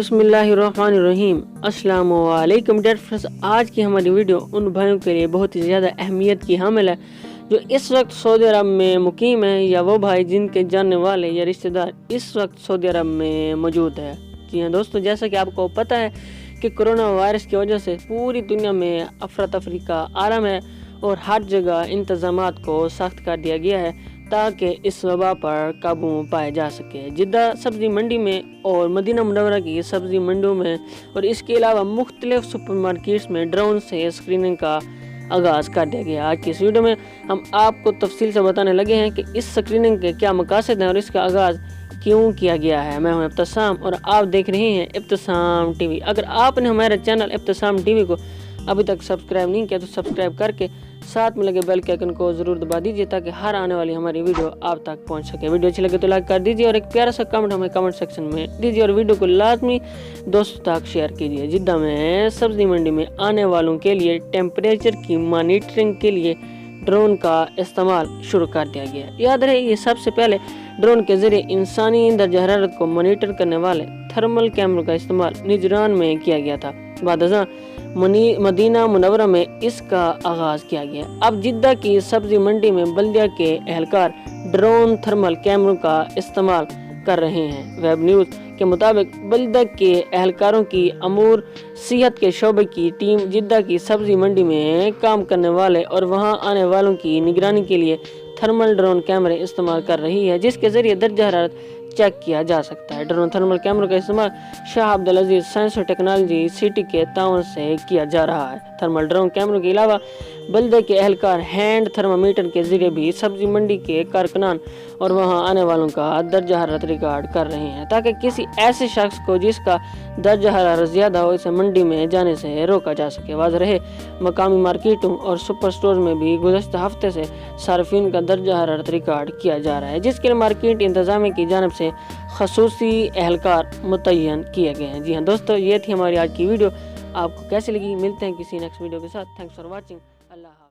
बिस्मिल्लाहिर्रहमानिर्रहीम। अस्सलाम वालेकुम डियर फ्रेंड्स। आज की हमारी वीडियो उन भाइयों के लिए बहुत ही ज़्यादा अहमियत की हामिल है जो इस वक्त सऊदी अरब में मुकीम है, या वो भाई जिनके जानने वाले या रिश्तेदार इस वक्त सऊदी अरब में मौजूद है। जी हाँ दोस्तों, जैसा कि आपको पता है कि कोरोना वायरस की वजह से पूरी दुनिया में अफरा तफरी का आलम है और हर जगह इंतजामात को सख्त कर दिया गया है ताकि इस वबा पर काबू पाया जा सके। जिद्दा सब्ज़ी मंडी में और मदीना मुनव्वरा की सब्ज़ी मंडियों में और इसके अलावा मुख्तलिफ सुपरमार्केट्स में ड्रोन से स्क्रीनिंग का आगाज़ कर दिया गया। आज की इस वीडियो में हम आपको तफसील से बताने लगे हैं कि इस स्क्रीनिंग के क्या मकासद हैं और इसका आगाज़ क्यों किया गया है। मैं हूं इब्तिसाम और आप देख रहे हैं इब्तिसाम टीवी। अगर आपने हमारे चैनल इब्तिसाम टीवी को अभी तक सब्सक्राइब नहीं किया तो सब्सक्राइब करके साथ में लगे बेल के आइकन को ज़रूर दबा दीजिए ताकि हर आने वाली हमारी वीडियो आप तक पहुंच सके। वीडियो अच्छी लगे तो लाइक कर दीजिए और एक प्यारा सा कमेंट हमें कमेंट सेक्शन में दीजिए और वीडियो को लाजमी दोस्तों तक शेयर कीजिए। जिद्दा में सब्ज़ी मंडी में आने वालों के लिए टेम्परेचर की मॉनिटरिंग के लिए ड्रोन का इस्तेमाल शुरू कर दिया गया। याद रहे, ये सबसे पहले ड्रोन के जरिए इंसानी दर्जा हरारत को मॉनिटर करने वाले थर्मल कैमरों का इस्तेमाल निजरान में किया गया था। बादशाह मदीना मुनव्वरा में इसका आगाज़ किया गया। अब जिद्दा की सब्ज़ी मंडी में बल्दिया के एहलकार ड्रोन थर्मल कैमरों का इस्तेमाल कर रहे हैं। वेब न्यूज़ के मुताबिक बल्दिया के एहलकारों की अमूर सेहत के शोबे की टीम जिद्दा की सब्ज़ी मंडी में काम करने वाले और वहां आने वालों की निगरानी के लिए थर्मल ड्रोन कैमरे इस्तेमाल कर रही है, जिसके ज़रिए दर्जा हरारत चेक किया जा सकता है। ड्रोन थर्मल कैमरों का इस्तेमाल शाह अब्दुल अजीज साइंस और टेक्नोलॉजी सिटी के ताउन से किया जा रहा है। थर्मल ड्रोन कैमरों के अलावा बल्दे के एहलकार हैंड थर्मामीटर के जरिए भी सब्जी मंडी के कारकुनान और वहां आने वालों का दर्जा हरारत रिकॉर्ड कर रहे हैं ताकि किसी ऐसे शख्स को जिसका दर्जा हरारत ज़्यादा हो इसे मंडी में जाने से रोका जा सके। वाज़ रहे, मकामी मार्केटों और सुपर स्टोर में भी गुज़श्ता हफ्ते से सार्फिन का दर्जा हरारत रिकॉर्ड किया जा रहा है, जिसके लिए मार्केट इंतजामिया की जानब से खसूसी एहलकार मुतय्यन किए गए हैं। जी हाँ दोस्तों, ये थी हमारी आज की वीडियो। आपको कैसी लगी? मिलते हैं किसी नेक्स्ट वीडियो के साथ। Thanks for watching. अल्लाह।